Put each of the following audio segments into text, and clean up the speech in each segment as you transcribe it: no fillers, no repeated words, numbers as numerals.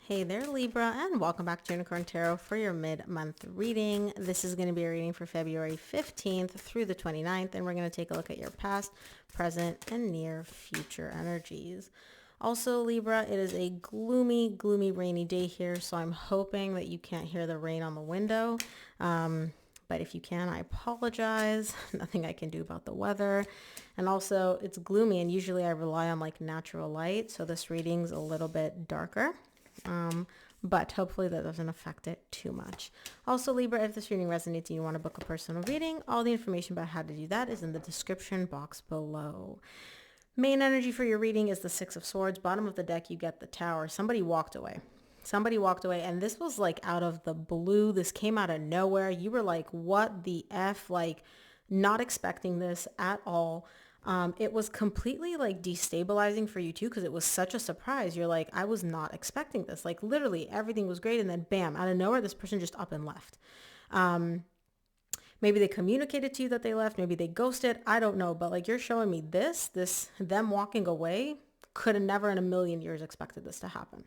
Hey there, Libra, and welcome back to Unicorn Tarot for your mid-month reading. This is going to be a reading for February 15th through the 29th, and we're going to take a look at your past, present, and near future energies. Also, Libra, it is a gloomy, rainy day here, so I'm hoping that you can't hear the rain on the window. But if you can, I apologize. Nothing I can do about the weather. And also, it's gloomy, and usually I rely on like natural light, so this reading's a little bit darker. But hopefully that doesn't affect it too much. Also, Libra, if this reading resonates and you want to book a personal reading, all the information about how to do that is in the description box below. Main energy for your reading is the Six of Swords. Bottom of the deck, you get the Tower. Somebody walked away. And this was like out of the blue. This came out of nowhere. You were like, what the F? Like, not expecting this at all. It was completely like destabilizing for you too, because it was such a surprise. You're like, I was not expecting this. Like literally everything was great. And then bam, out of nowhere, this person just up and left. Maybe they communicated to you that they left. Maybe they ghosted. I don't know. But like you're showing me them walking away, could have never in a million years expected this to happen.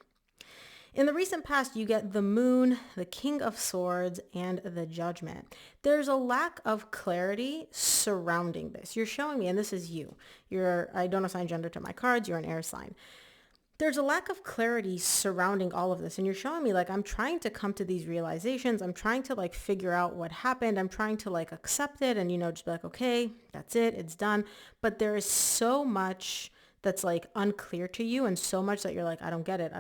In the recent past, you get the Moon, the King of Swords, and the Judgment. There's a lack of clarity surrounding this. You're showing me, and this is you. I don't assign gender to my cards. You're an air sign. There's a lack of clarity surrounding all of this. And you're showing me like, I'm trying to come to these realizations. I'm trying to like figure out what happened. I'm trying to like accept it and, just be like, okay, that's it. It's done. But there is so much that's like unclear to you, and so much that you're like, I don't get it,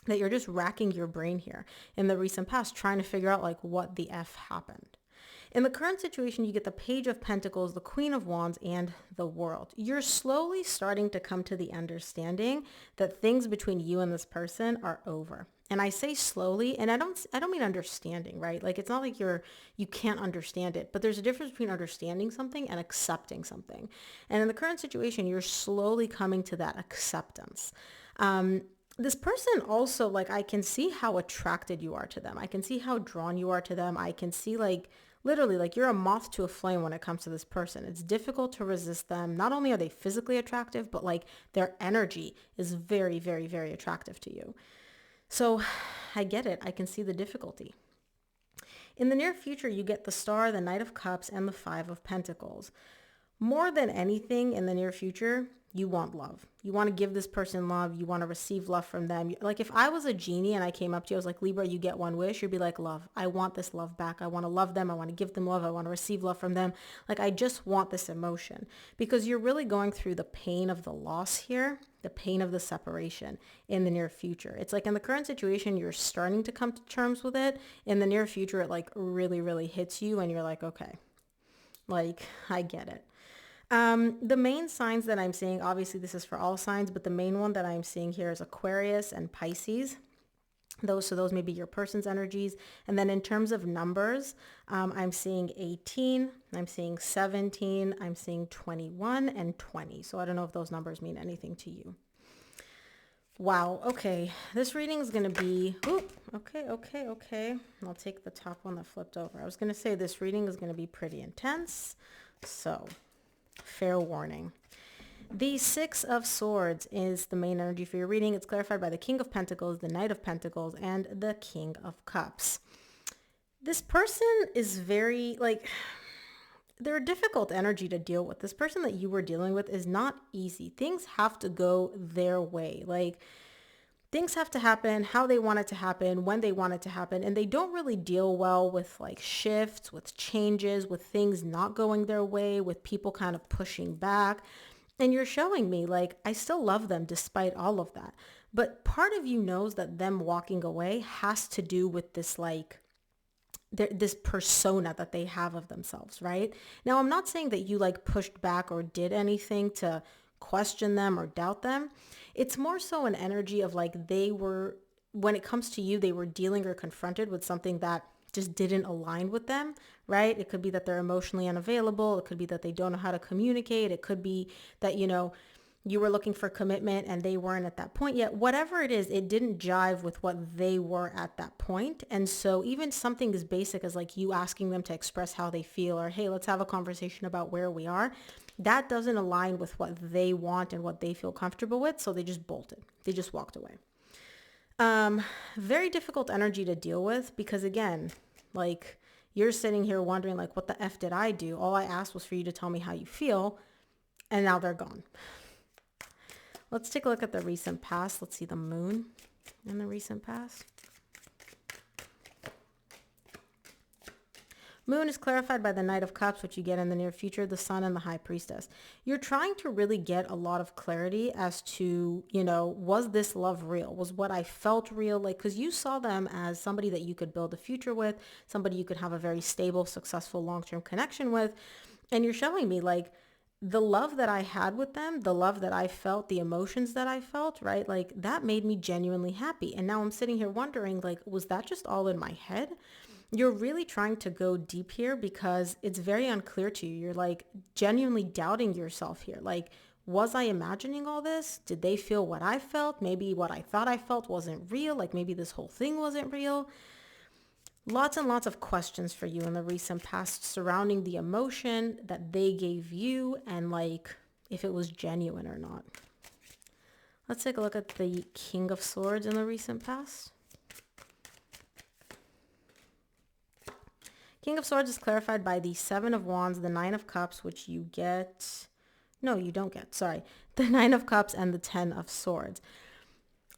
that you're just racking your brain here in the recent past, trying to figure out like what the F happened. In the current situation, you get the Page of Pentacles, the Queen of Wands, and the World. You're slowly starting to come to the understanding that things between you and this person are over. And I say slowly, and I don't mean understanding, right? Like it's not like you can't understand it, but there's a difference between understanding something and accepting something. And in the current situation, you're slowly coming to that acceptance. This person also, like, I can see how attracted you are to them. I can see how drawn you are to them. I can see like literally like you're a moth to a flame when it comes to this person. It's difficult to resist them. Not only are they physically attractive, but like their energy is very, very, very attractive to you. So I get it. I can see the difficulty. In the near future, you get the Star, the Knight of Cups, and the Five of Pentacles. More than anything in the near future, you want love. You want to give this person love. You want to receive love from them. Like if I was a genie and I came up to you, I was like, Libra, you get one wish. You'd be like, love. I want this love back. I want to love them. I want to give them love. I want to receive love from them. Like I just want this emotion, because you're really going through the pain of the loss here, the pain of the separation in the near future. It's like in the current situation, you're starting to come to terms with it. In the near future, it like really, really hits you and you're like, okay, like I get it. The main signs that I'm seeing, obviously this is for all signs, but the main one that I'm seeing here is Aquarius and Pisces. Those may be your person's energies. And then in terms of numbers, I'm seeing 18, I'm seeing 17, I'm seeing 21 and 20. So I don't know if those numbers mean anything to you. Wow. Okay. This reading is going to be, okay. I'll take the top one that flipped over. I was going to say this reading is going to be pretty intense. So fair warning. The Six of Swords is the main energy for your reading. It's clarified by the King of Pentacles, the Knight of Pentacles, and the King of Cups. This person is very, like, they're a difficult energy to deal with. This person that you were dealing with is not easy. Things have to go their way. Like, things have to happen how they want it to happen, when they want it to happen. And they don't really deal well with like shifts, with changes, with things not going their way, with people kind of pushing back. And you're showing me like, I still love them despite all of that. But part of you knows that them walking away has to do with this like, this persona that they have of themselves, right? Now, I'm not saying that you like pushed back or did anything to question them or doubt them. It's more so an energy of like when it comes to you, they were dealing or confronted with something that just didn't align with them, right? It could be that they're emotionally unavailable. It could be that they don't know how to communicate. It could be that, you were looking for commitment and they weren't at that point yet. Whatever it is, it didn't jive with what they were at that point. And so even something as basic as like you asking them to express how they feel, or, hey, let's have a conversation about where we are, that doesn't align with what they want and what they feel comfortable with. So they just bolted. They just walked away. Very difficult energy to deal with because again, like you're sitting here wondering like, what the F did I do? All I asked was for you to tell me how you feel, and now they're gone. Let's take a look at the recent past. Let's see the moon in the recent past. Moon is clarified by the Knight of Cups, which you get in the near future, the Sun, and the High Priestess. You're trying to really get a lot of clarity as to, was this love real? Was what I felt real? Like, because you saw them as somebody that you could build a future with, somebody you could have a very stable, successful, long-term connection with. And you're showing me like the love that I had with them, the love that I felt, the emotions that I felt, right? Like that made me genuinely happy. And now I'm sitting here wondering, like, was that just all in my head? You're really trying to go deep here because it's very unclear to you. You're like genuinely doubting yourself here. Like, was I imagining all this? Did they feel what I felt? Maybe what I thought I felt wasn't real. Like maybe this whole thing wasn't real. Lots and lots of questions for you in the recent past surrounding the emotion that they gave you and like if it was genuine or not. Let's take a look at the King of Swords in the recent past. King of Swords is clarified by the Seven of Wands, the Nine of Cups, which you get. No, you don't get. Sorry. The Nine of Cups and the Ten of Swords.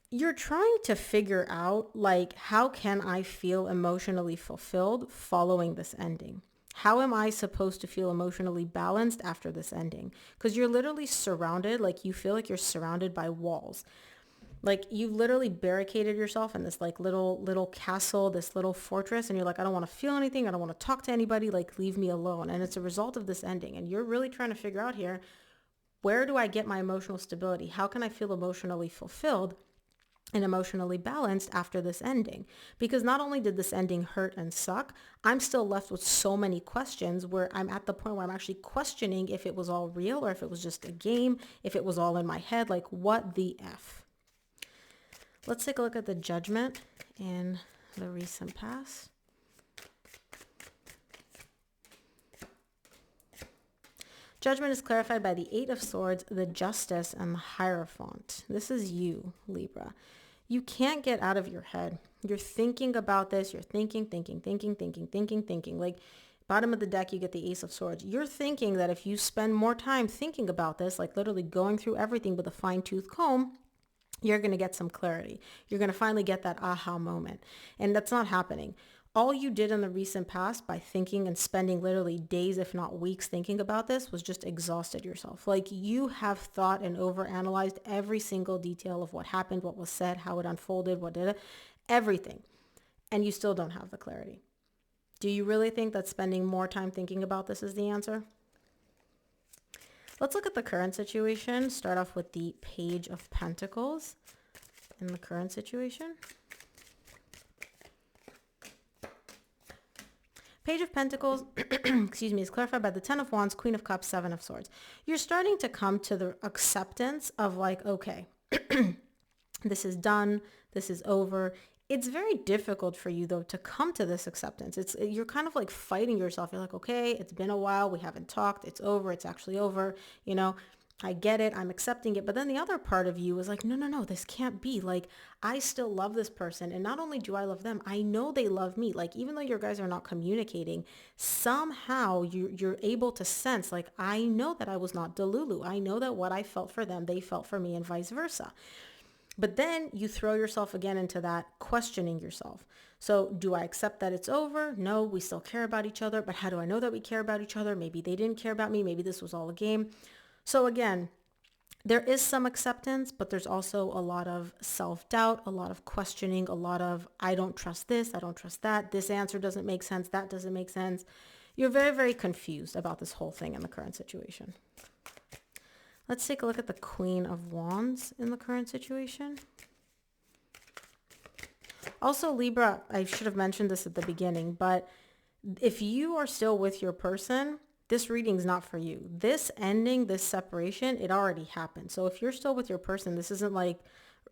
You're trying to figure out, like, how can I feel emotionally fulfilled following this ending? How am I supposed to feel emotionally balanced after this ending? Because you're literally surrounded, like, you feel like you're surrounded by walls. Like you've literally barricaded yourself in this like little castle, this little fortress, and you're like, I don't want to feel anything. I don't want to talk to anybody. Like, leave me alone. And it's a result of this ending. And you're really trying to figure out here, where do I get my emotional stability? How can I feel emotionally fulfilled and emotionally balanced after this ending? Because not only did this ending hurt and suck, I'm still left with so many questions where I'm at the point where I'm actually questioning if it was all real or if it was just a game, if it was all in my head, like what the F? Let's take a look at the Judgment in the recent past. Judgment is clarified by the Eight of Swords, the Justice, and the Hierophant. This is you, Libra. You can't get out of your head. You're thinking about this. You're thinking. Like, bottom of the deck, you get the Ace of Swords. You're thinking that if you spend more time thinking about this, like literally going through everything with a fine-tooth comb, you're going to get some clarity. You're going to finally get that aha moment. And that's not happening. All you did in the recent past by thinking and spending literally days, if not weeks, thinking about this was just exhausted yourself. Like you have thought and overanalyzed every single detail of what happened, what was said, how it unfolded, what did it, everything. And you still don't have the clarity. Do you really think that spending more time thinking about this is the answer? Let's look at the current situation. Start off with the Page of Pentacles in the current situation. Page of Pentacles, excuse me, is clarified by the Ten of Wands, Queen of Cups, Seven of Swords. You're starting to come to the acceptance of like, okay, this is done. This is over. It's very difficult for you though to come to this acceptance. You're kind of like fighting yourself. You're like, okay, it's been a while. We haven't talked. It's over. It's actually over. I get it. I'm accepting it. But then the other part of you is like, no, this can't be. Like, I still love this person. And not only do I love them, I know they love me. Like, even though you guys are not communicating, somehow you're able to sense, like, I know that I was not Delulu. I know that what I felt for them, they felt for me and vice versa. But then you throw yourself again into that questioning yourself. So do I accept that it's over? No, we still care about each other. But how do I know that we care about each other? Maybe they didn't care about me. Maybe this was all a game. So again, there is some acceptance, but there's also a lot of self-doubt, a lot of questioning, a lot of, I don't trust this, I don't trust that. This answer doesn't make sense. That doesn't make sense. You're very, very confused about this whole thing in the current situation. Let's take a look at the Queen of Wands in the current situation. Also, Libra, I should have mentioned this at the beginning, but if you are still with your person, this reading's not for you. This ending, this separation, it already happened. So if you're still with your person, this isn't like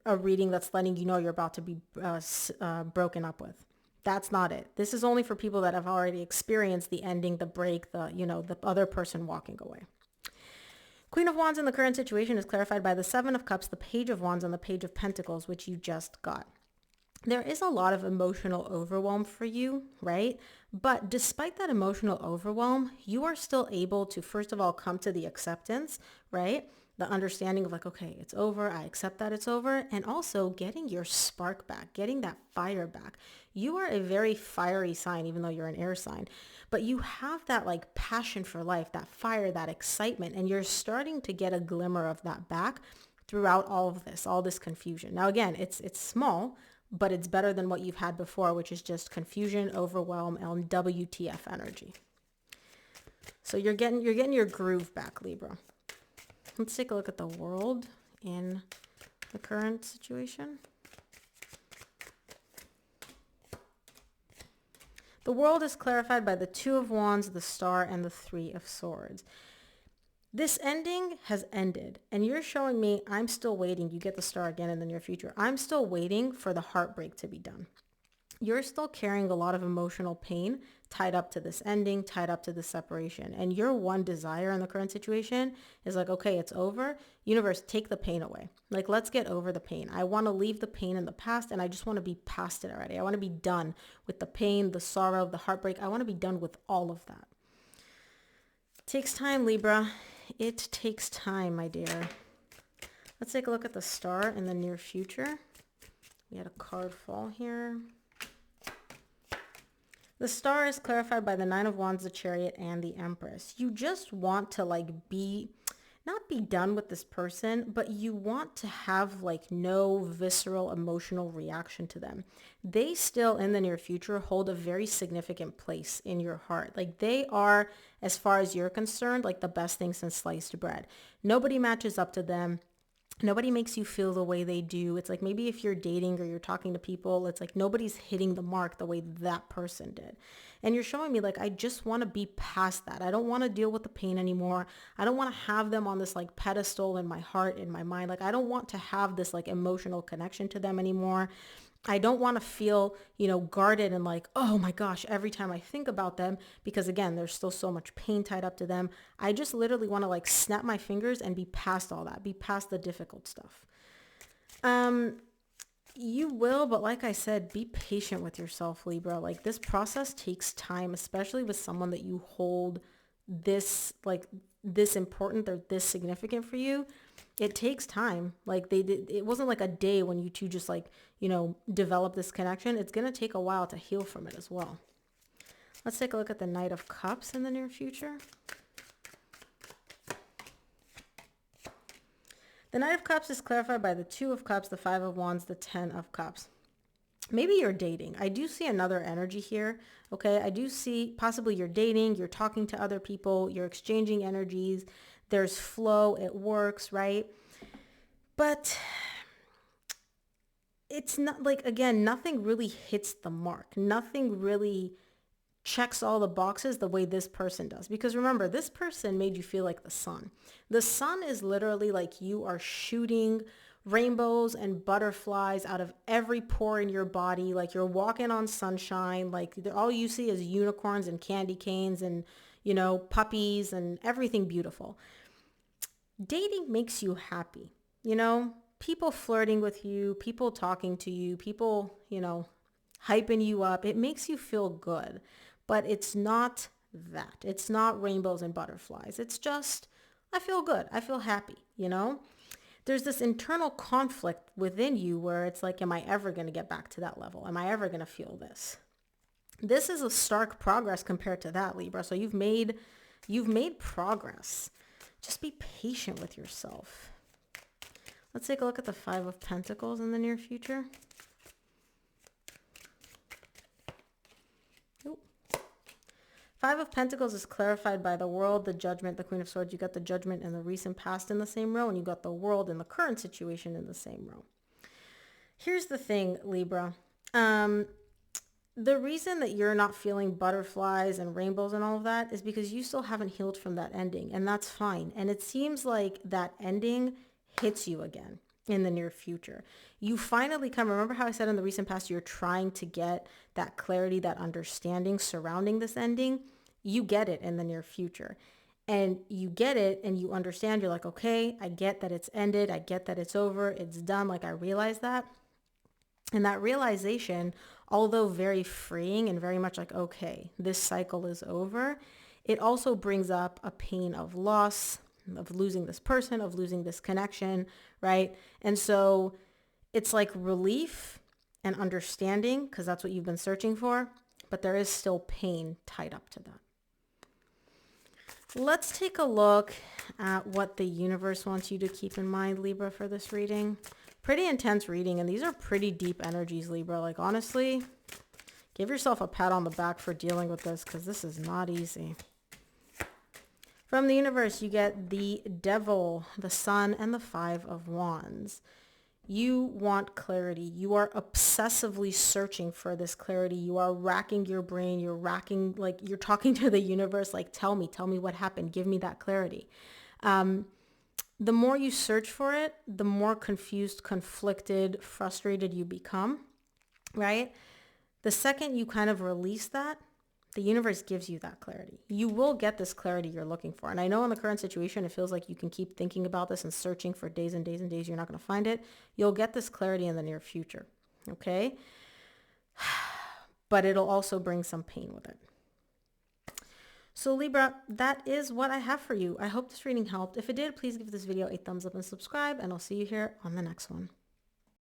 a reading that's letting you know you're about to be broken up with. That's not it. This is only for people that have already experienced the ending, the break, the other person walking away. Queen of Wands in the current situation is clarified by the Seven of Cups, the Page of Wands, and the Page of Pentacles, which you just got. there is a lot of emotional overwhelm for you, right? But despite that emotional overwhelm, you are still able to, first of all, come to the acceptance, right? The understanding of like, okay, it's over. I accept that it's over. And also getting your spark back, getting that fire back. You are a very fiery sign, even though you're an air sign, but you have that like passion for life, that fire, that excitement, and you're starting to get a glimmer of that back throughout all this confusion. Now, again, it's small, but it's better than what you've had before, which is just confusion, overwhelm, and WTF energy. So you're getting your groove back, Libra. Let's take a look at the world in the current situation. The world is clarified by the Two of Wands, the Star, and the Three of Swords. This ending has ended, and you're showing me I'm still waiting. You get the Star again in the near future. I'm still waiting for the heartbreak to be done. You're still carrying a lot of emotional pain tied up to this ending, tied up to the separation. And your one desire in the current situation is like, okay, it's over. Universe, take the pain away. Like, let's get over the pain. I want to leave the pain in the past, and I just want to be past it already. I want to be done with the pain, the sorrow, the heartbreak. I want to be done with all of that. Takes time, Libra. It takes time, my dear. Let's take a look at the Star in the near future. We had a card fall here. The Star is clarified by the Nine of Wands, the Chariot, and the Empress. You just want to like not be done with this person, but you want to have like no visceral emotional reaction to them. They still in the near future hold a very significant place in your heart. Like they are, as far as you're concerned, like the best thing since sliced bread. Nobody matches up to them. Nobody makes you feel the way they do. It's like maybe if you're dating or you're talking to people, it's like nobody's hitting the mark the way that person did. And you're showing me like, I just want to be past that. I don't want to deal with the pain anymore. I don't want to have them on this like pedestal in my heart, in my mind. Like I don't want to have this like emotional connection to them anymore. I don't want to feel, guarded and like, oh my gosh, every time I think about them, because again, there's still so much pain tied up to them. I just literally want to like snap my fingers and be past all that, be past the difficult stuff. You will, but like I said, be patient with yourself, Libra. Like this process takes time, especially with someone that you hold this important or this significant for you. It takes time. Like it wasn't like a day when you two just like, develop this connection. It's going to take a while to heal from it as well. Let's take a look at the Knight of Cups in the near future. The Knight of Cups is clarified by the Two of Cups, the Five of Wands, the Ten of Cups. Maybe you're dating. I do see another energy here. Okay. I do see possibly you're dating, you're talking to other people, you're exchanging energies. There's flow. It works, right? But it's not like, again, nothing really hits the mark. Nothing really checks all the boxes the way this person does. Because remember, this person made you feel like the sun. The sun is literally like you are shooting rainbows and butterflies out of every pore in your body. Like you're walking on sunshine. Like all you see is unicorns and candy canes and, puppies and everything beautiful. Dating makes you happy, people flirting with you, people talking to you, people, hyping you up. It makes you feel good, but it's not that. It's not rainbows and butterflies. It's just, I feel good. I feel happy, There's this internal conflict within you where it's like, am I ever going to get back to that level? Am I ever going to feel this? This is a stark progress compared to that, Libra. So you've made progress. Just be patient with yourself. Let's take a look at the Five of Pentacles in the near future. Ooh. Five of Pentacles is clarified by the World, the Judgment, the Queen of Swords. You got the Judgment in the recent past in the same row, and you got the World in the current situation in the same row. Here's the thing, Libra. The reason that you're not feeling butterflies and rainbows and all of that is because you still haven't healed from that ending, and that's fine. And it seems like that ending hits you again in the near future. You finally remember how I said in the recent past, you're trying to get that clarity, that understanding surrounding this ending. You get it in the near future. And you get it and you understand, you're like, okay, I get that it's ended. I get that it's over. It's done. Like I realize that. And that realization, although very freeing and very much like, okay, this cycle is over, it also brings up a pain of loss, of losing this person, of losing this connection, right? And so it's like relief and understanding, because that's what you've been searching for, but there is still pain tied up to that. Let's take a look at what the universe wants you to keep in mind, Libra, for this reading. Pretty intense reading, and these are pretty deep energies, Libra. Like, honestly, give yourself a pat on the back for dealing with this, because this is not easy. From the universe, you get the Devil, the Sun, and the Five of Wands. You want clarity. You are obsessively searching for this clarity. You are racking your brain. You're talking to the universe, like, tell me what happened. Give me that clarity. The more you search for it, the more confused, conflicted, frustrated you become, right? The second you kind of release that, the universe gives you that clarity. You will get this clarity you're looking for. And I know in the current situation, it feels like you can keep thinking about this and searching for days and days and days. You're not going to find it. You'll get this clarity in the near future. Okay. But it'll also bring some pain with it. So Libra, that is what I have for you. I hope this reading helped. If it did, please give this video a thumbs up and subscribe, and I'll see you here on the next one.